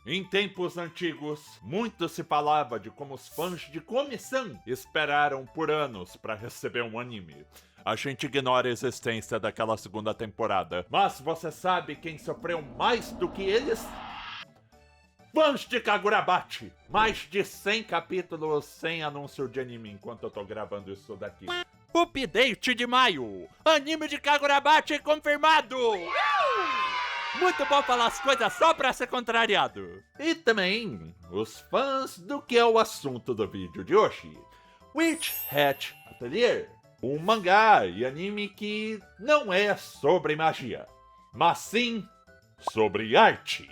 Em tempos antigos, muito se falava de como os fãs de Komi-san esperaram por anos para receber um anime. A gente ignora a existência daquela segunda temporada, mas você sabe quem sofreu mais do que eles? Fãs de Kagurabachi! Mais de 100 capítulos sem anúncio de anime enquanto eu tô gravando isso daqui. Update de maio! Anime de Kagurabachi confirmado! Muito bom falar as coisas só pra ser contrariado. E também, os fãs do que é o assunto do vídeo de hoje. Witch Hat Atelier. Um mangá e anime que não é sobre magia, mas sim sobre arte.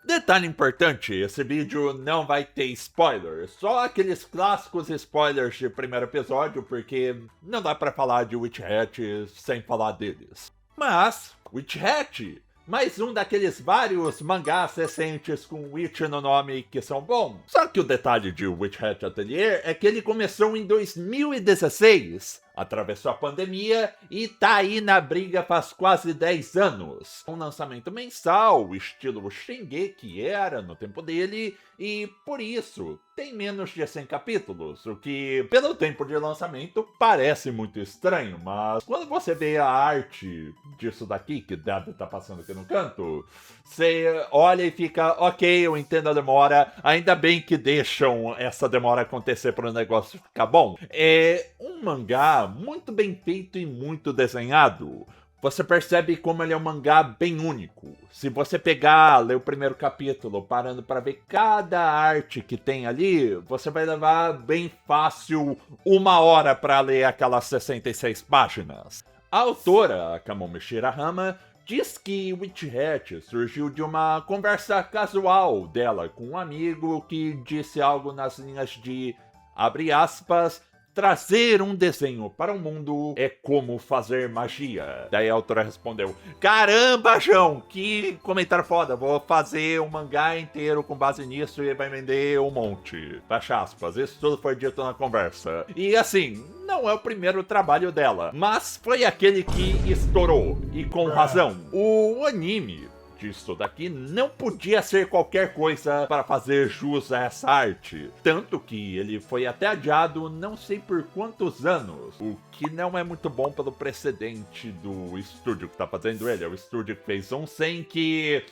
Detalhe importante, esse vídeo não vai ter spoilers, só aqueles clássicos spoilers de primeiro episódio, porque não dá pra falar de Witch Hat sem falar deles. Mas, Witch Hat, mais um daqueles vários mangás recentes com Witch no nome que são bons. Só que o detalhe de Witch Hat Atelier é que ele começou em 2016, atravessou a pandemia e tá aí na briga faz quase 10 anos. Um lançamento mensal, estilo Shingeki era no tempo dele, e por isso tem menos de 100 capítulos, o que, pelo tempo de lançamento, parece muito estranho, mas quando você vê a arte disso daqui, que deve estar passando aqui no canto, você olha e fica, ok, eu entendo a demora, ainda bem que deixam essa demora acontecer para o negócio ficar bom. É um mangá muito bem feito e muito desenhado. Você percebe como ele é um mangá bem único. Se você pegar, ler o primeiro capítulo, parando para ver cada arte que tem ali, você vai levar bem fácil 1 hora para ler aquelas 66 páginas. A autora, Kamomi Shirahama, diz que Witch Hat surgiu de uma conversa casual dela com um amigo que disse algo nas linhas de, abre aspas, trazer um desenho para o mundo é como fazer magia. Daí a autora respondeu, caramba, João, que comentário foda, vou fazer um mangá inteiro com base nisso e vai vender um monte. Fecha aspas, isso tudo foi dito na conversa. E assim, não é o primeiro trabalho dela, mas foi aquele que estourou, e com razão. O anime disso daqui não podia ser qualquer coisa para fazer jus a essa arte. Tanto que ele foi até adiado não sei por quantos anos. O que não é muito bom pelo precedente do estúdio que tá fazendo ele. É o estúdio que fez Onsen, que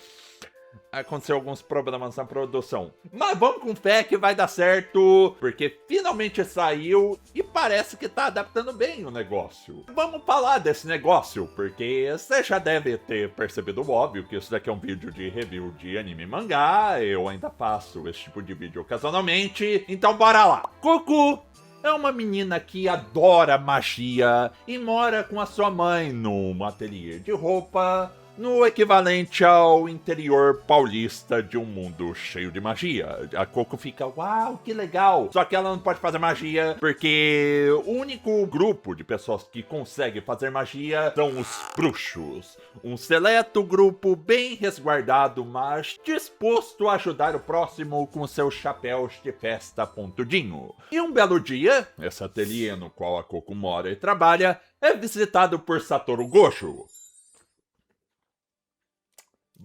aconteceu alguns problemas na produção. Mas vamos com fé que vai dar certo, porque finalmente saiu e parece que tá adaptando bem o negócio. Vamos falar desse negócio, porque você já deve ter percebido o óbvio que isso daqui é um vídeo de review de anime e mangá. Eu ainda faço esse tipo de vídeo ocasionalmente, então bora lá. Cucu é uma menina que adora magia e mora com a sua mãe num ateliê de roupa, no equivalente ao interior paulista de um mundo cheio de magia. A Coco fica, uau, que legal! Só que ela não pode fazer magia porque o único grupo de pessoas que consegue fazer magia são os bruxos. Um seleto grupo bem resguardado, mas disposto a ajudar o próximo com seus chapéus de festa pontudinho. E um belo dia, esse ateliê no qual a Coco mora e trabalha é visitado por Satoru Gojo.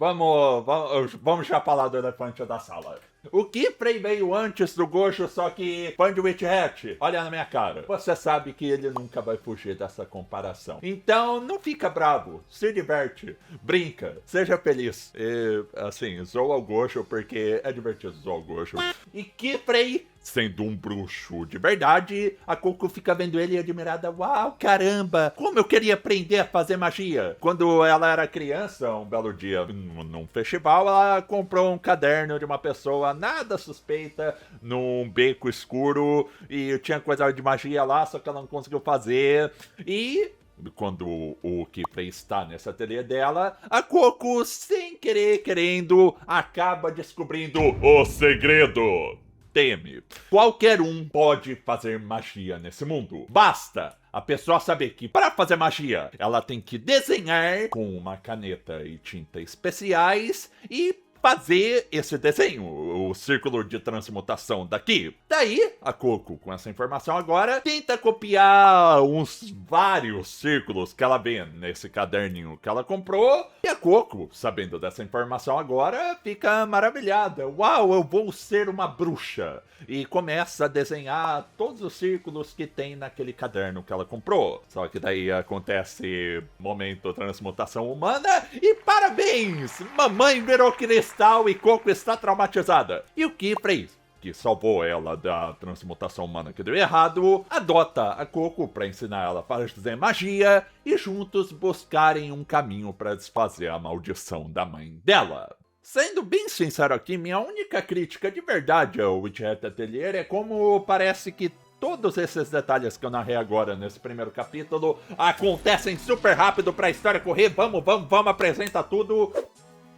Vamos já falar do elefante da sala. O Kifrey veio antes do Gojo, só que fã de Witch Hat. Olha na minha cara. Você sabe que ele nunca vai fugir dessa comparação. Então, não fica bravo. Se diverte. Brinca. Seja feliz. E, assim, zoa o Gojo porque é divertido zoar o Gojo. E Kifrey, sendo um bruxo de verdade, a Coco fica vendo ele admirada. Uau, caramba, como eu queria aprender a fazer magia. Quando ela era criança, um belo dia, num festival, ela comprou um caderno de uma pessoa nada suspeita, num beco escuro, e tinha coisa de magia lá, só que ela não conseguiu fazer. E quando o Kifrey está nesse ateliê dela, a Coco, sem querer, querendo, acaba descobrindo o segredo. Teme. Qualquer um pode fazer magia nesse mundo. Basta a pessoa saber que para fazer magia, ela tem que desenhar com uma caneta e tinta especiais e fazer esse desenho, o círculo de transmutação daqui. Daí, a Coco, com essa informação agora, tenta copiar uns vários círculos que ela vê nesse caderninho que ela comprou. E a Coco, sabendo dessa informação agora, fica maravilhada. Uau, eu vou ser uma bruxa! E começa a desenhar todos os círculos que tem naquele caderno que ela comprou. Só que daí acontece momento transmutação humana e parabéns! Mamãe virou cristal e Coco está traumatizada. E o Kifrey, que salvou ela da transmutação humana que deu errado, adota a Coco para ensinar ela a fazer magia e juntos buscarem um caminho para desfazer a maldição da mãe dela. Sendo bem sincero aqui, minha única crítica de verdade ao Witch Hat Atelier é como parece que todos esses detalhes que eu narrei agora nesse primeiro capítulo acontecem super rápido pra história correr. Vamos, apresenta tudo.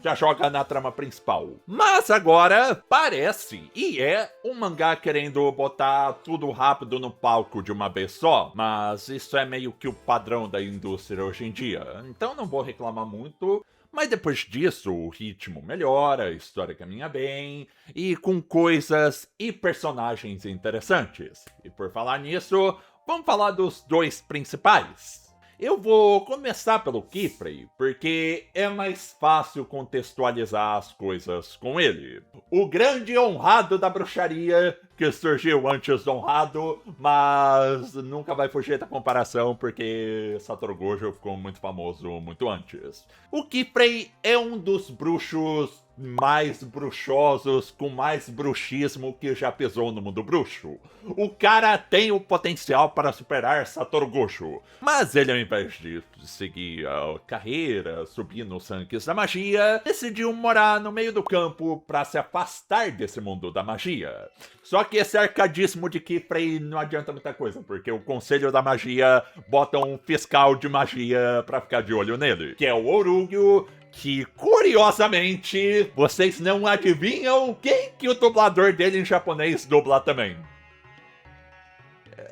Já joga na trama principal. Mas agora parece, e é, um mangá querendo botar tudo rápido no palco de uma vez só. Mas isso é meio que o padrão da indústria hoje em dia. Então não vou reclamar muito. Mas depois disso, o ritmo melhora, a história caminha bem, e com coisas e personagens interessantes. E por falar nisso, vamos falar dos dois principais. Eu vou começar pelo Kifrey, porque é mais fácil contextualizar as coisas com ele. O grande honrado da bruxaria, que surgiu antes do honrado, mas nunca vai fugir da comparação, porque Satoru Gojo ficou muito famoso muito antes. O Kifrey é um dos bruxos mais bruxosos, com mais bruxismo que já pisou no mundo bruxo. O cara tem o potencial para superar Satoru Gojo, mas ele, ao invés de seguir a carreira, subir nos rankings da magia, decidiu morar no meio do campo para se afastar desse mundo da magia. Só que esse arcadismo de Kifrey não adianta muita coisa, porque o Conselho da Magia bota um fiscal de magia pra ficar de olho nele, que é o Orugyo, que, curiosamente, vocês não adivinham quem que o dublador dele em japonês dubla também.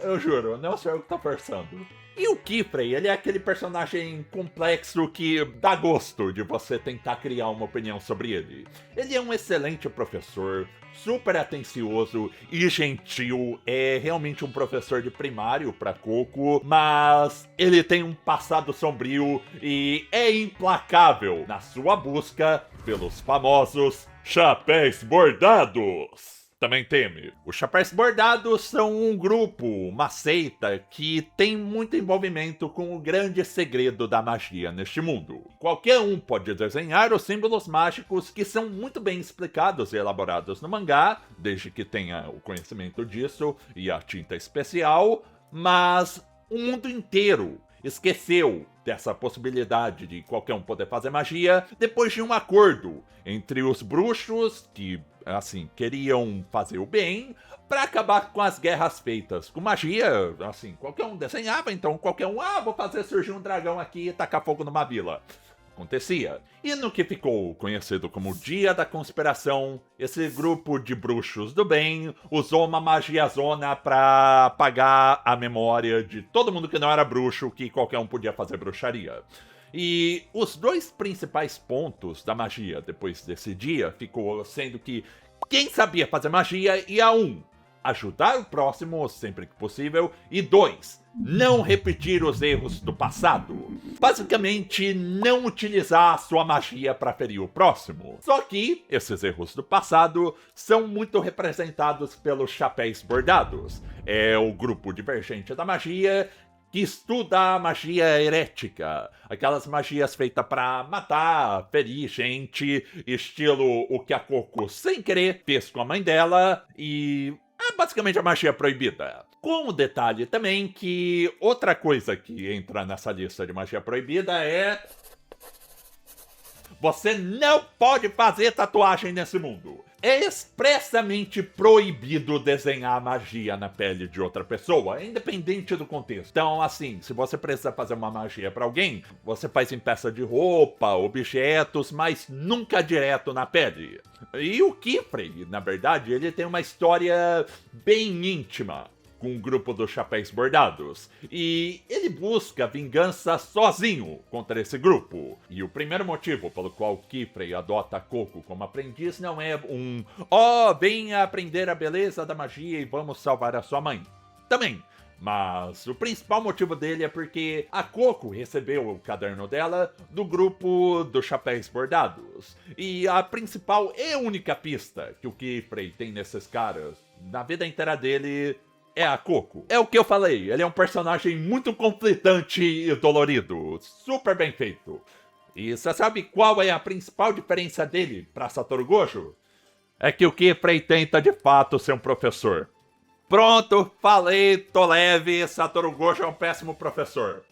Eu juro, não sei o que tá forçando. E o Kifrey, ele é aquele personagem complexo que dá gosto de você tentar criar uma opinião sobre ele. Ele é um excelente professor, super atencioso e gentil, é realmente um professor de primário pra Coco, mas ele tem um passado sombrio e é implacável na sua busca pelos famosos chapéus bordados. Também teme. Os Chapéus Bordados são um grupo, uma seita, que tem muito envolvimento com o grande segredo da magia neste mundo. Qualquer um pode desenhar os símbolos mágicos que são muito bem explicados e elaborados no mangá, desde que tenha o conhecimento disso e a tinta especial, mas o mundo inteiro esqueceu dessa possibilidade de qualquer um poder fazer magia depois de um acordo entre os bruxos, que assim, queriam fazer o bem, pra acabar com as guerras feitas com magia. Assim, qualquer um desenhava, então qualquer um, vou fazer surgir um dragão aqui e tacar fogo numa vila. Acontecia. E no que ficou conhecido como Dia da Conspiração, esse grupo de bruxos do bem usou uma magiazona pra apagar a memória de todo mundo que não era bruxo, que qualquer um podia fazer bruxaria. E os dois principais pontos da magia depois desse dia ficou sendo que quem sabia fazer magia ia ajudar o próximo sempre que possível, e 2, não repetir os erros do passado. Basicamente, não utilizar a sua magia para ferir o próximo. Só que esses erros do passado são muito representados pelos Chapéus Bordados. É o grupo divergente da magia que estuda a magia herética, aquelas magias feitas pra matar, ferir gente, estilo o que a Coco sem querer fez com a mãe dela, e é basicamente a magia proibida. Com o detalhe também que outra coisa que entra nessa lista de magia proibida é: você não pode fazer tatuagem nesse mundo. É expressamente proibido desenhar magia na pele de outra pessoa, independente do contexto. Então, assim, se você precisa fazer uma magia pra alguém, você faz em peça de roupa, objetos, mas nunca direto na pele. E o Kifrey, na verdade, ele tem uma história bem íntima com o grupo dos Chapéus Bordados, e ele busca vingança sozinho contra esse grupo. E o primeiro motivo pelo qual Kifrey adota a Coco como aprendiz não é venha aprender a beleza da magia e vamos salvar a sua mãe. Também. Mas o principal motivo dele é porque a Coco recebeu o caderno dela do grupo dos Chapéus Bordados. E a principal e única pista que o Kifrey tem nesses caras, na vida inteira dele, é a Coco. É o que eu falei, ele é um personagem muito conflitante e dolorido, super bem feito. E você sabe qual é a principal diferença dele pra Satoru Gojo? É que o Kifrey tenta de fato ser um professor. Pronto, falei, tô leve, Satoru Gojo é um péssimo professor.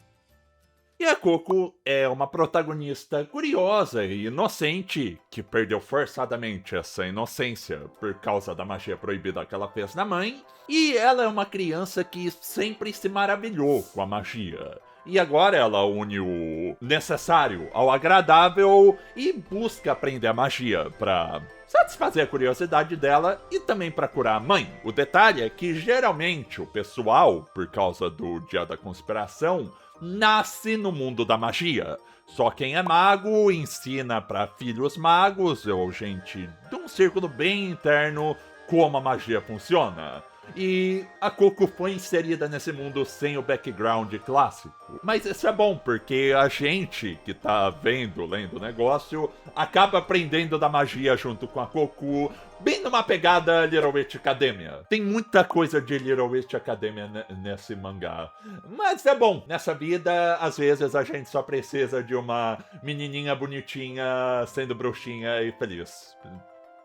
E a Coco é uma protagonista curiosa e inocente, que perdeu forçadamente essa inocência por causa da magia proibida que ela fez na mãe, e ela é uma criança que sempre se maravilhou com a magia. E agora ela une o necessário ao agradável e busca aprender a magia pra satisfazer a curiosidade dela e também para curar a mãe. O detalhe é que geralmente o pessoal, por causa do Dia da Conspiração, nasce no mundo da magia. Só quem é mago ensina para filhos magos ou gente de um círculo bem interno como a magia funciona. E a Coco foi inserida nesse mundo sem o background clássico. Mas isso é bom, porque a gente que tá lendo o negócio, acaba aprendendo da magia junto com a Coco, bem numa pegada Little Witch Academia. Tem muita coisa de Little Witch Academia nesse mangá. Mas é bom, nessa vida, às vezes a gente só precisa de uma menininha bonitinha sendo bruxinha e feliz.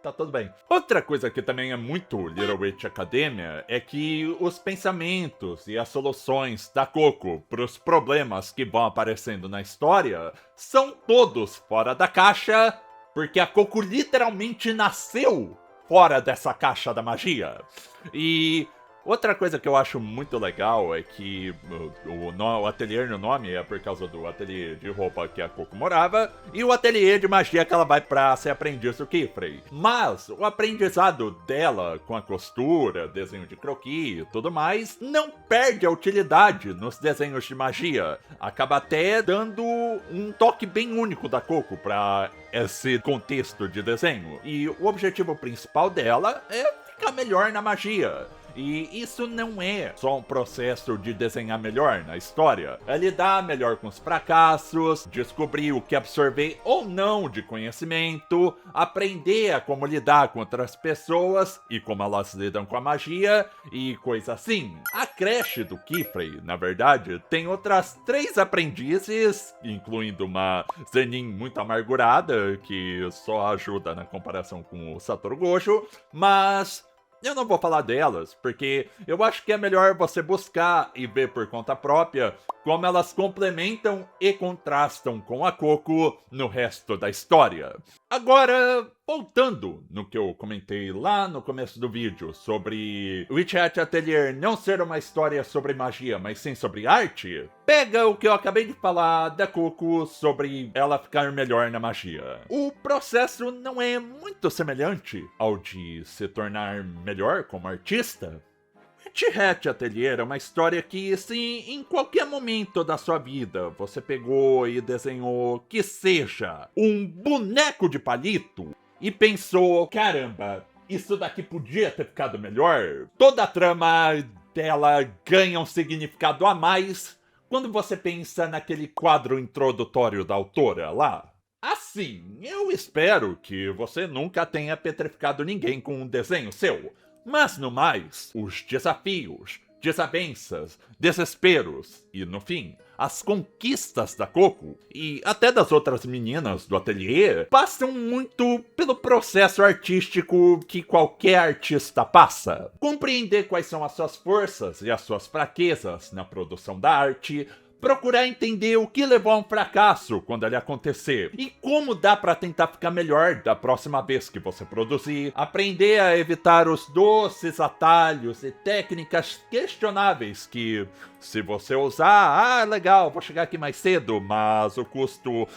Tá tudo bem. Outra coisa que também é muito Little Witch Academia é que os pensamentos e as soluções da Coco para os problemas que vão aparecendo na história são todos fora da caixa, porque a Coco literalmente nasceu fora dessa caixa da magia. E outra coisa que eu acho muito legal é que o ateliê no nome é por causa do ateliê de roupa que a Coco morava e o ateliê de magia que ela vai pra ser aprendiz do Kifrey. Mas o aprendizado dela com a costura, desenho de croquis e tudo mais não perde a utilidade nos desenhos de magia. Acaba até dando um toque bem único da Coco pra esse contexto de desenho. E o objetivo principal dela é ficar melhor na magia. E isso não é só um processo de desenhar melhor na história. É lidar melhor com os fracassos, descobrir o que absorver ou não de conhecimento, aprender a como lidar com outras pessoas e como elas lidam com a magia e coisa assim. A creche do Kifrey, na verdade, tem outras 3 aprendizes, incluindo uma Zenin muito amargurada, que só ajuda na comparação com o Satoru Gojo, mas eu não vou falar delas, porque eu acho que é melhor você buscar e ver por conta própria como elas complementam e contrastam com a Coco no resto da história. Agora, voltando no que eu comentei lá no começo do vídeo sobre Witch Hat Atelier não ser uma história sobre magia, mas sim sobre arte, pega o que eu acabei de falar da Coco sobre ela ficar melhor na magia. O processo não é muito semelhante ao de se tornar melhor como artista. Witch Hat Atelier é uma história que, se em qualquer momento da sua vida você pegou e desenhou que seja um boneco de palito e pensou, caramba, isso daqui podia ter ficado melhor, toda a trama dela ganha um significado a mais quando você pensa naquele quadro introdutório da autora lá. Assim, eu espero que você nunca tenha petrificado ninguém com um desenho seu. Mas no mais, os desafios, desavenças, desesperos e, no fim, as conquistas da Coco e até das outras meninas do ateliê passam muito pelo processo artístico que qualquer artista passa. Compreender quais são as suas forças e as suas fraquezas na produção da arte, procurar entender o que levou a um fracasso quando ele acontecer e como dá pra tentar ficar melhor da próxima vez que você produzir, aprender a evitar os doces atalhos e técnicas questionáveis que, se você usar, legal, vou chegar aqui mais cedo, mas o custo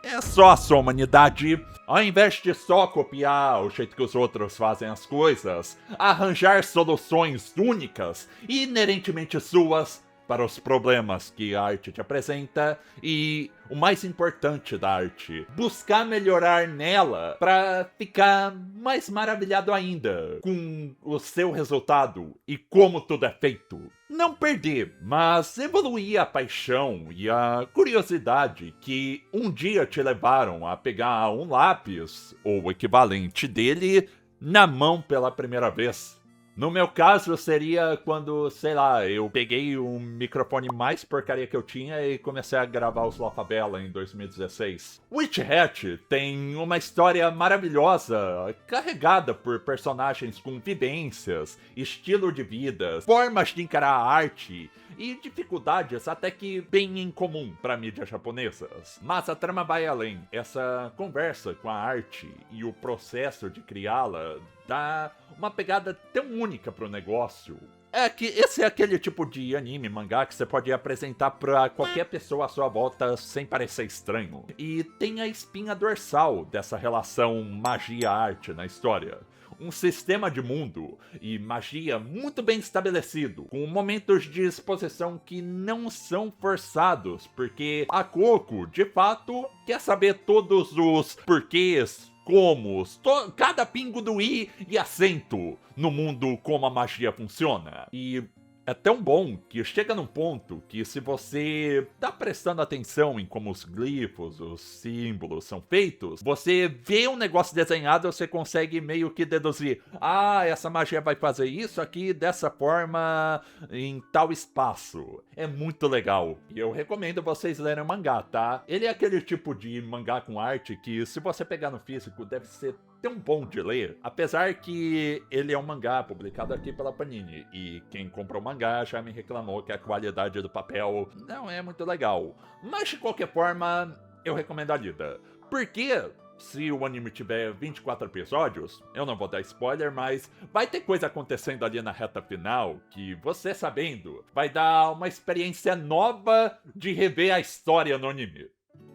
é só a sua humanidade. Ao invés de só copiar o jeito que os outros fazem as coisas, arranjar soluções únicas e inerentemente suas para os problemas que a arte te apresenta e, o mais importante da arte, buscar melhorar nela para ficar mais maravilhado ainda com o seu resultado e como tudo é feito. Não perder, mas evoluir a paixão e a curiosidade que um dia te levaram a pegar um lápis ou o equivalente dele na mão pela primeira vez. No meu caso, seria quando, sei lá, eu peguei o microfone mais porcaria que eu tinha e comecei a gravar os Lofabella em 2016. Witch Hat tem uma história maravilhosa, carregada por personagens com vivências, estilo de vida, formas de encarar a arte e dificuldades até que bem incomum para mídias japonesas. Mas a trama vai além. Essa conversa com a arte e o processo de criá-la dá uma pegada tão única pro negócio. É que esse é aquele tipo de anime, mangá que você pode apresentar pra qualquer pessoa à sua volta sem parecer estranho. E tem a espinha dorsal dessa relação magia-arte na história. Um sistema de mundo e magia muito bem estabelecido, com momentos de exposição que não são forçados, porque a Coco, de fato, quer saber todos os porquês, comos, cada pingo do i e acento no mundo como a magia funciona. E é tão bom que chega num ponto que, se você tá prestando atenção em como os glifos, os símbolos são feitos, você vê um negócio desenhado, você consegue meio que deduzir: ah, essa magia vai fazer isso aqui dessa forma em tal espaço. É muito legal. E eu recomendo vocês lerem o mangá, tá? Ele é aquele tipo de mangá com arte que, se você pegar no físico, deve ser tão bom de ler, apesar que ele é um mangá publicado aqui pela Panini, e quem comprou o mangá já me reclamou que a qualidade do papel não é muito legal. Mas de qualquer forma, eu recomendo a lida. Porque se o anime tiver 24 episódios, eu não vou dar spoiler, mas vai ter coisa acontecendo ali na reta final que, você sabendo, vai dar uma experiência nova de rever a história no anime.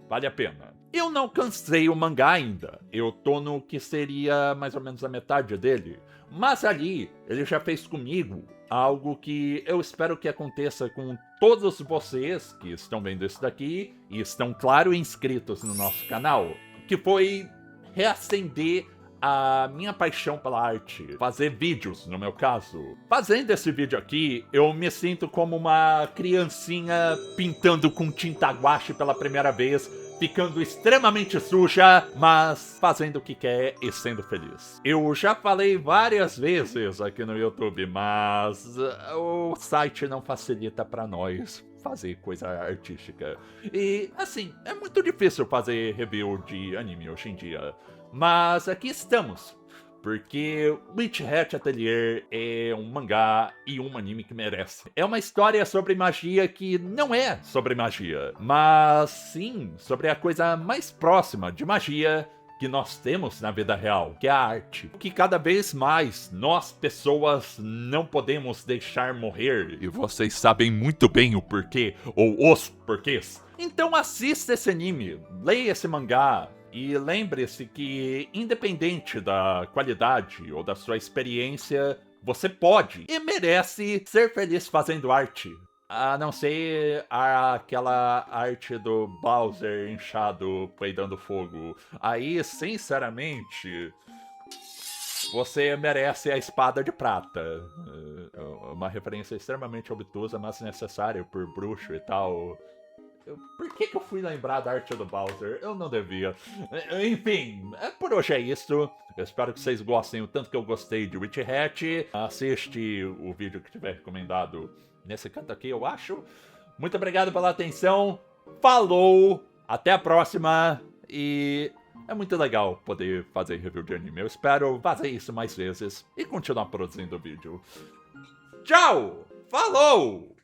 Vale a pena. Eu não cansei o mangá ainda. Eu tô no que seria mais ou menos a metade dele. Mas ali, ele já fez comigo algo que eu espero que aconteça com todos vocês que estão vendo isso daqui e estão, claro, inscritos no nosso canal, que foi reacender a minha paixão pela arte, fazer vídeos, no meu caso. Fazendo esse vídeo aqui, eu me sinto como uma criancinha pintando com tinta guache pela primeira vez, ficando extremamente suja, mas fazendo o que quer e sendo feliz. Eu já falei várias vezes aqui no YouTube, mas o site não facilita pra nós fazer coisa artística. E, assim, é muito difícil fazer review de anime hoje em dia. Mas aqui estamos, porque Witch Hat Atelier é um mangá e um anime que merece. É uma história sobre magia que não é sobre magia, mas sim sobre a coisa mais próxima de magia que nós temos na vida real, que é a arte. Que cada vez mais nós, pessoas, não podemos deixar morrer, e vocês sabem muito bem o porquê, ou os porquês. Então assista esse anime, leia esse mangá, e lembre-se que, independente da qualidade ou da sua experiência, você pode e merece ser feliz fazendo arte. A não ser aquela arte do Bowser inchado peidando fogo. Aí, sinceramente, você merece a espada de prata. Uma referência extremamente obtusa, mas necessária por bruxo e tal. Por que eu fui lembrar da arte do Bowser? Eu não devia. Enfim, por hoje é isso. Eu espero que vocês gostem o tanto que eu gostei de Witch Hat. Assiste o vídeo que tiver recomendado nesse canto aqui, eu acho. Muito obrigado pela atenção. Falou! Até a próxima! E é muito legal poder fazer review de anime. Eu espero fazer isso mais vezes e continuar produzindo vídeo. Tchau! Falou!